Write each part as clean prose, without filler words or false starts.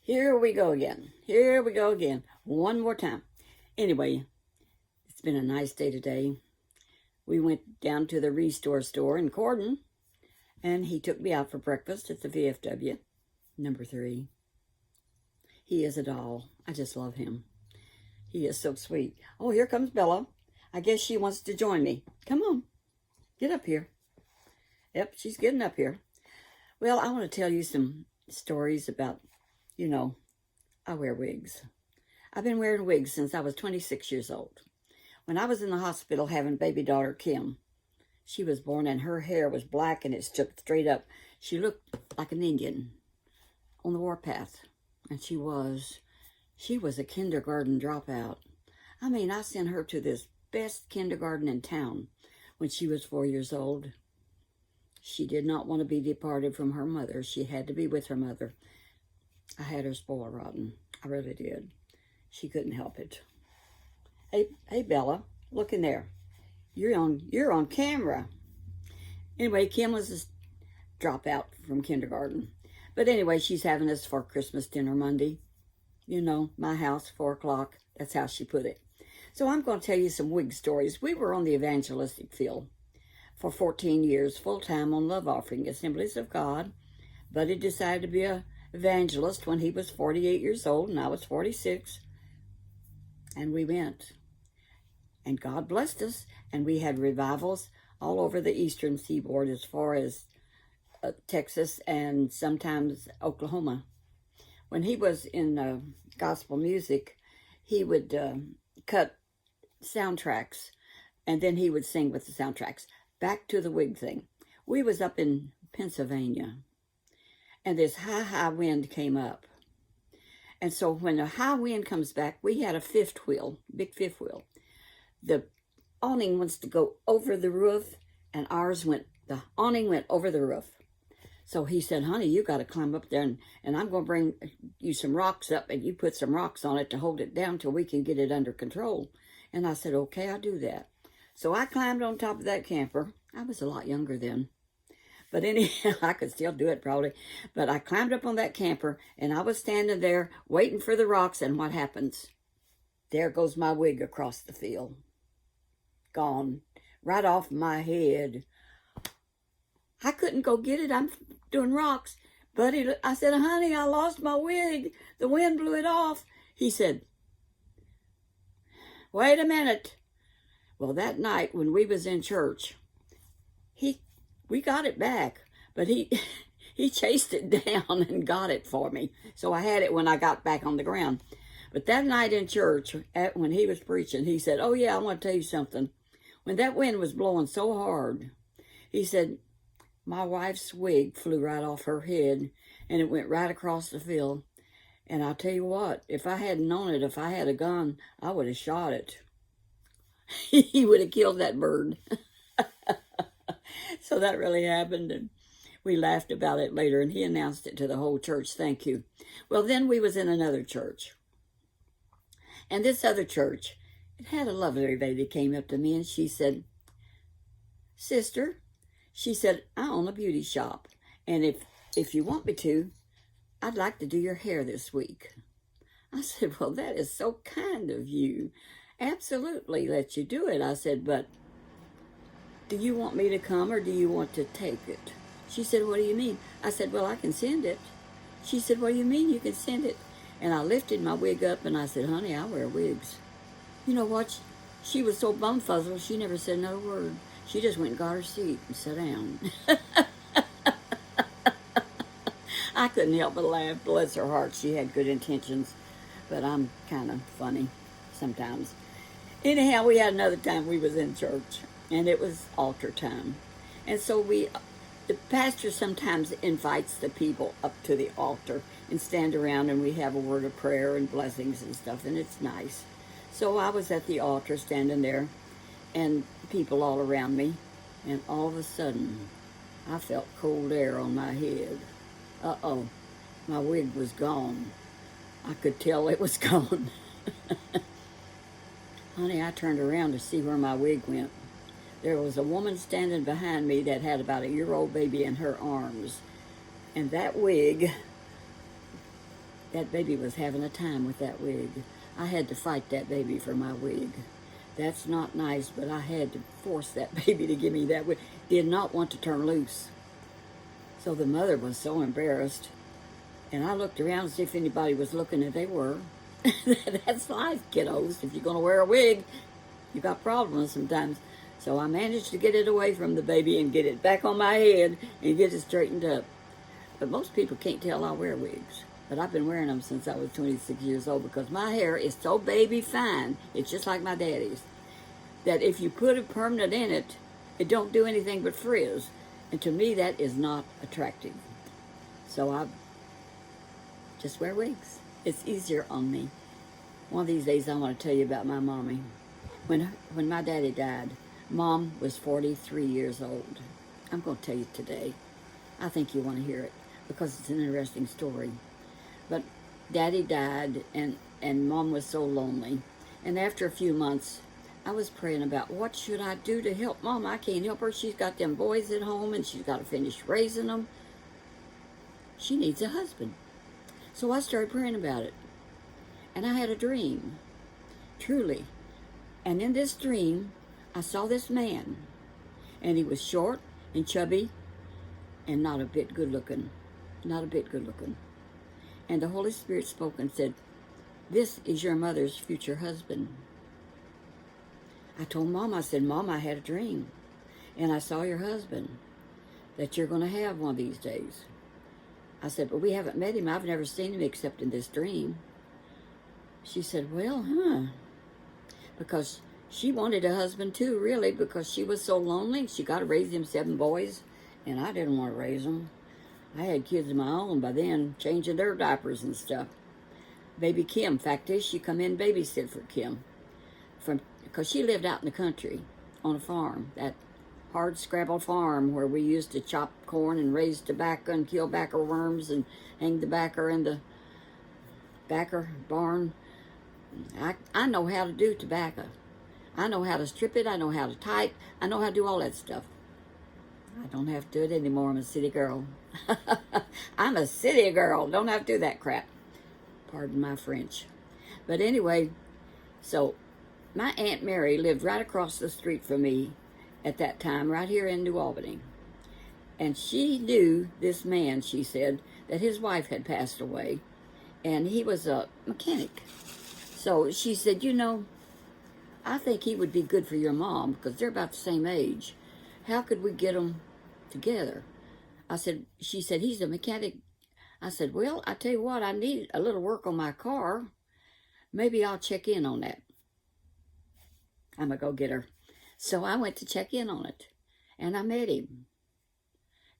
Here we go again. Here we go again. One more time. Anyway, it's been a nice day today. We went down to the Restore store in Cordon, and he took me out for breakfast at the VFW, number 3. He is a doll. I just love him. He is so sweet. Oh, here comes Bella. I guess she wants to join me. Come on. Get up here. Yep, she's getting up here. Well, I want to tell you some stories about, I wear wigs. I've been wearing wigs since I was 26 years old. When I was in the hospital having baby daughter Kim, she was born and her hair was black and it stuck straight up. She looked like an Indian on the warpath. And she was a kindergarten dropout. I mean, I sent her to this best kindergarten in town when she was 4 years old. She did not want to be departed from her mother. She had to be with her mother. I had her spoiled rotten. I really did. She couldn't help it. Hey, Bella, look in there. You're on camera. Anyway, Kim was a dropout from kindergarten. But anyway, she's having us for Christmas dinner Monday. My house, 4 o'clock. That's how she put it. So I'm going to tell you some wig stories. We were on the evangelistic field for 14 years, full-time on Love Offering Assemblies of God. Buddy decided to be an evangelist when he was 48 years old, and I was 46. And we went. And God blessed us, and we had revivals all over the eastern seaboard as far as Texas and sometimes Oklahoma. When he was in gospel music, he would cut soundtracks, and then he would sing with the soundtracks. Back to the wig thing. We was up in Pennsylvania, and this high wind came up. And so when the high wind comes back, we had a fifth wheel, big fifth wheel. The awning wants to go over the roof, and the awning went over the roof. So he said, honey, you got to climb up there, and I'm going to bring you some rocks up, and you put some rocks on it to hold it down till we can get it under control. And I said, okay, I'll do that. So I climbed on top of that camper. I was a lot younger then. But anyhow, I could still do it probably. But I climbed up on that camper, and I was standing there waiting for the rocks, and what happens? There goes my wig across the field. Gone. Right off my head. I couldn't go get it. I'm doing rocks. Buddy, I said, honey, I lost my wig. The wind blew it off. He said, wait a minute. Well, that night when we was in church, we got it back, but he chased it down and got it for me. So I had it when I got back on the ground. But that night in church, when he was preaching, he said, oh yeah, I want to tell you something. When that wind was blowing so hard, he said, my wife's wig flew right off her head, and it went right across the field. And I'll tell you what, if I hadn't known it, if I had a gun, I would have shot it. He would have killed that bird. So that really happened, and we laughed about it later, and he announced it to the whole church, thank you. Well, then we was in another church. And this other church, it had a lovely lady came up to me, and she said, sister, she said, I own a beauty shop, and if you want me to, I'd like to do your hair this week. I said, well, that is so kind of you. Absolutely, let you do it. I said, but do you want me to come or do you want to take it? She said, what do you mean? I said, well, I can send it. She said, what do you mean you can send it? And I lifted my wig up and I said, honey, I wear wigs. You know what? She was so bumfuzzled, she never said another word. She just went and got her seat and sat down. I couldn't help but laugh. Bless her heart, she had good intentions. But I'm kind of funny sometimes. Anyhow, we had another time we was in church, and it was altar time. And so the pastor sometimes invites the people up to the altar and stand around, and we have a word of prayer and blessings and stuff, and it's nice. So I was at the altar standing there, and people all around me, and all of a sudden, I felt cold air on my head. Uh-oh, my wig was gone. I could tell it was gone. Honey, I turned around to see where my wig went. There was a woman standing behind me that had about a year-old baby in her arms. And that wig that baby was having a time with that wig. I had to fight that baby for my wig. That's not nice, but I had to force that baby to give me that wig. Did not want to turn loose. So the mother was so embarrassed. And I looked around to see if anybody was looking, and they were. That's life, kiddos. If you're going to wear a wig, you got problems sometimes. So I managed to get it away from the baby and get it back on my head and get it straightened up. But most people can't tell I wear wigs. But I've been wearing them since I was 26 years old because my hair is so baby fine. It's just like my daddy's. That if you put a permanent in it, it don't do anything but frizz. And to me, that is not attractive. So I just wear wigs. It's easier on me. One of these days, I want to tell you about my mommy. When my daddy died, Mom was 43 years old. I'm going to tell you today. I think you want to hear it because it's an interesting story. But Daddy died, and Mom was so lonely. And after a few months, I was praying about what should I do to help Mom. I can't help her. She's got them boys at home, and she's got to finish raising them. She needs a husband. So I started praying about it. And I had a dream, truly. And in this dream, I saw this man. And he was short and chubby and not a bit good looking. Not a bit good looking. And the Holy Spirit spoke and said, "This is your mother's future husband." I told Mom, I said, "Mom, I had a dream. And I saw your husband that you're going to have one of these days." I said, "But we haven't met him. I've never seen him except in this dream." She said, "Well, because she wanted a husband too, really, because she was so lonely. She got to raise them 7 boys, and I didn't want to raise them. I had kids of my own by then, changing their diapers and stuff. Baby Kim, fact is, she come in and babysit for Kim, because she lived out in the country on a farm, that hard scrabble farm where we used to chop corn and raise tobacco and kill backer worms and hang the backer in the backer barn. I know how to do tobacco. I know how to strip it. I know how to type. I know how to do all that stuff. I don't have to do it anymore. I'm a city girl. I'm a city girl. Don't have to do that crap. Pardon my French. But anyway, so my Aunt Mary lived right across the street from me at that time, right here in New Albany. And she knew this man, she said, that his wife had passed away. And he was a mechanic. So she said, I think he would be good for your mom because they're about the same age. How could we get them together? She said, he's a mechanic. I said, well, I tell you what, I need a little work on my car. Maybe I'll check in on that. I'm going to go get her. So I went to check in on it, and I met him.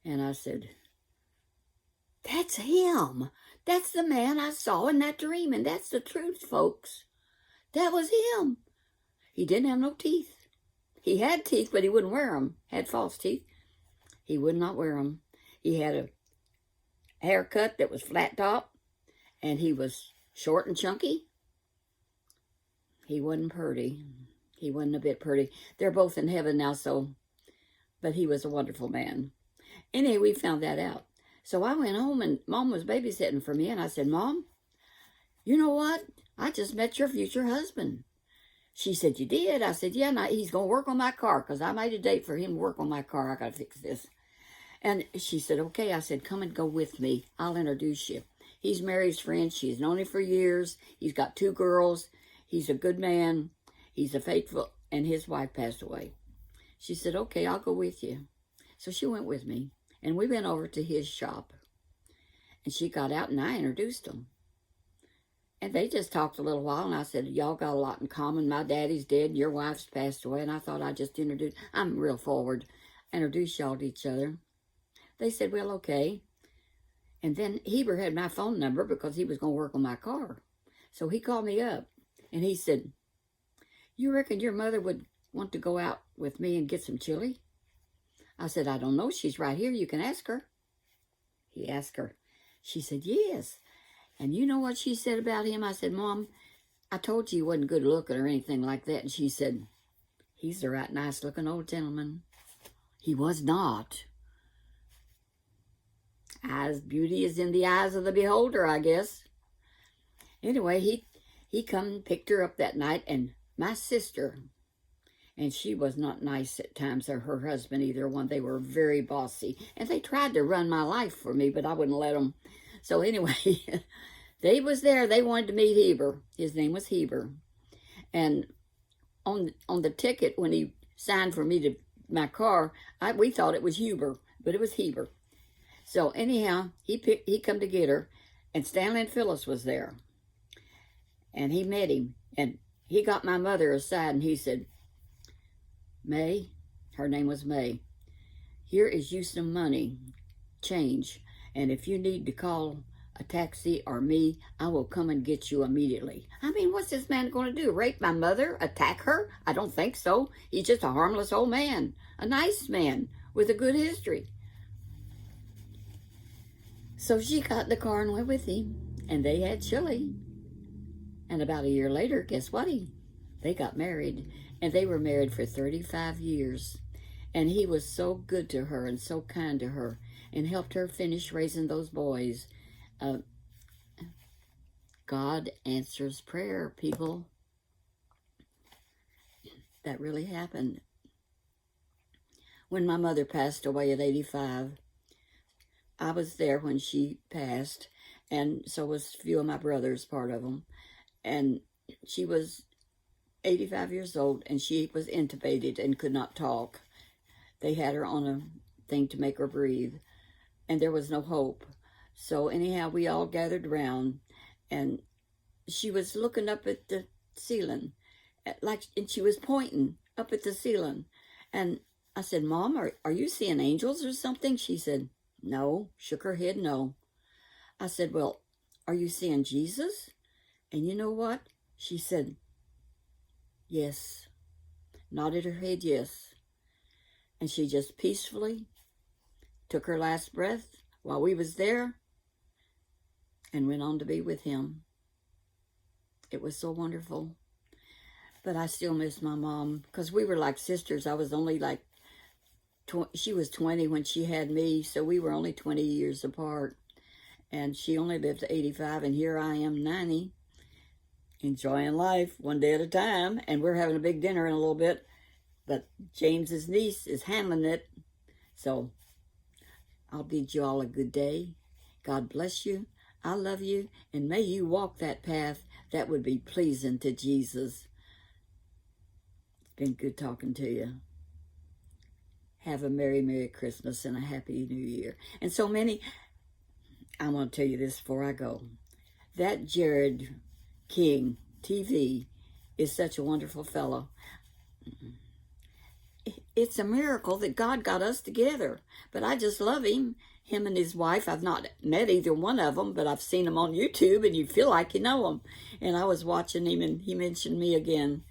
And I said, that's him. That's the man I saw in that dream, and that's the truth, folks. That was him. He didn't have no teeth. He had teeth, but he wouldn't wear them. Had false teeth. He would not wear them. He had a haircut that was flat top, and he was short and chunky. He wasn't pretty. He wasn't a bit pretty. They're both in heaven now, but he was a wonderful man. Anyway, we found that out. So I went home, and Mom was babysitting for me, and I said, Mom, you know what? I just met your future husband. She said, you did? I said, yeah, he's going to work on my car because I made a date for him to work on my car. I got to fix this. And she said, okay. I said, come and go with me. I'll introduce you. He's Mary's friend. She's known him for years. He's got 2 girls. He's a good man. He's a faithful, and his wife passed away. She said, okay, I'll go with you. So she went with me, and we went over to his shop. And she got out, and I introduced him. And they just talked a little while, and I said, y'all got a lot in common. My daddy's dead, and your wife's passed away, and I thought I'd just introduce, I'm real forward, introduce y'all to each other. They said, well, okay. And then Heber had my phone number because he was going to work on my car. So he called me up, and he said, you reckon your mother would want to go out with me and get some chili? I said, I don't know. She's right here. You can ask her. He asked her. She said, yes. And you know what she said about him? I said, Mom, I told you he wasn't good looking or anything like that. And she said, he's a right nice looking old gentleman. He was not. Beauty is in the eyes of the beholder, I guess. Anyway, he come and picked her up that night, and my sister, and she was not nice at times, or her husband either one. They were very bossy, and they tried to run my life for me, but I wouldn't let them. So anyway, they was there. They wanted to meet Heber. His name was Heber. And on the ticket, when he signed for me to my car, we thought it was Huber, but it was Heber. So anyhow, he come to get her, and Stanley and Phyllis was there. And he met him, and he got my mother aside, and he said, May, her name was May, here is you some money, change, and if you need to call a taxi or me, I will come and get you immediately. I mean, what's this man going to do? Rape my mother? Attack her? I don't think so. He's just a harmless old man, a nice man with a good history. So she got in the car and went with him, and they had chili. And about a year later, guess what? They got married, and they were married for 35 years. And he was so good to her and so kind to her and helped her finish raising those boys. God answers prayer, people. That really happened. When my mother passed away at 85, I was there when she passed, and so was a few of my brothers, part of them. And she was 85 years old, and she was intubated and could not talk. They had her on a thing to make her breathe, and there was no hope. So anyhow, we all gathered around, and she was looking up at the ceiling, and she was pointing up at the ceiling. And I said, Mom, are you seeing angels or something? She said, no, shook her head, no. I said, well, are you seeing Jesus? And you know what? She said, yes. Nodded her head, yes. And she just peacefully took her last breath while we was there and went on to be with him. It was so wonderful. But I still miss my mom because we were like sisters. I was only like, she was 20 when she had me, so we were only 20 years apart. And she only lived to 85, and here I am 90. Enjoying life one day at a time, and we're having a big dinner in a little bit, but James's niece is handling it. So I'll bid you all a good day. God bless you. I love you, and may you walk that path that would be pleasing to Jesus. It's been good talking to you. Have a Merry, Merry Christmas and a Happy New Year. And so many, I want to tell you this before I go. That Jared King TV is such a wonderful fellow. It's a miracle that God got us together, but I just love him and his wife. I've not met either one of them, but I've seen them on YouTube, and you feel like you know them. And I was watching him, and he mentioned me again,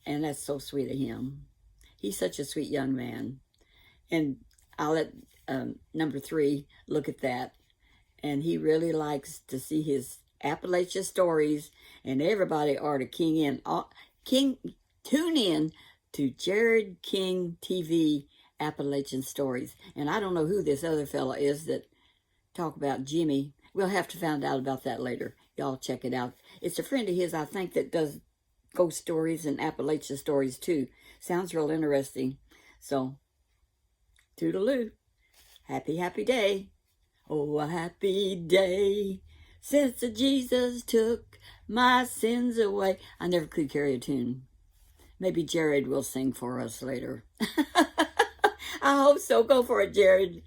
and that's so sweet of him. He's such a sweet young man. And I'll let number 3 look at that, and he really likes to see his Appalachia stories, and everybody ought to tune in to Jared King TV Appalachian Stories. And I don't know who this other fella is that talk about Jimmy. We'll have to find out about that later. Y'all check it out. It's a friend of his, I think, that does ghost stories and Appalachia stories too. Sounds real interesting. So, toodaloo. Happy, happy day. Oh, a happy day. Since Jesus took my sins away. I never could carry a tune. Maybe Jared will sing for us later. I hope so. Go for it, Jared.